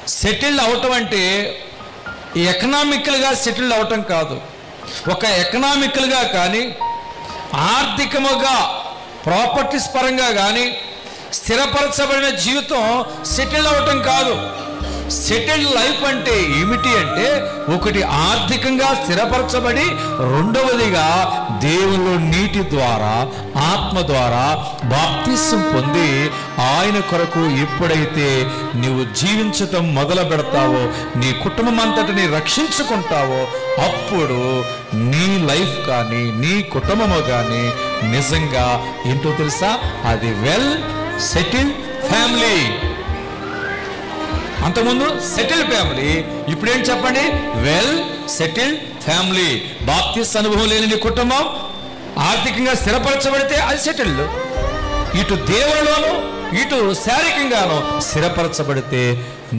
Settled అవటం అంటే ఎకనామికల్గా settled అవటం కాదు. ఒక ఎకనామికల్గా కానీ, ఆర్థికముగా ప్రాపర్టీస్ పరంగా కానీ స్థిరపరచబడిన జీవితం సెటిల్ అవటం కాదు. సెటిల్డ్ లైఫ్ అంటే ఏమిటి అంటే, ఒకటి ఆర్థికంగా స్థిరపరచబడి, రెండవదిగా దేవునిలో నీటి ద్వారా, ఆత్మ ద్వారా బాప్తిసం పొంది ఆయన కొరకు ఎప్పుడైతే నీవు జీవించటం మొదలు పెడతావో, నీ కుటుంబం అంతటిని రక్షించుకుంటావో, అప్పుడు నీ లైఫ్ కానీ నీ కుటుంబము కానీ నిజంగా ఏంటో తెలుసా, అది వెల్ సెటిల్డ్ ఫ్యామిలీ. అంతకుముందు సెటిల్డ్ ఫ్యామిలీ, ఇప్పుడేం చెప్పండి, వెల్ సెటిల్డ్ ఫ్యామిలీ. బాప్తిస్మ అనుభవం లేని నీ కుటుంబం ఆర్థికంగా స్థిరపరచబడితే అది సెటిల్డ్. ఇటు దేవునిలోను ఇటు శారీరకంగాను స్థిరపరచబడితే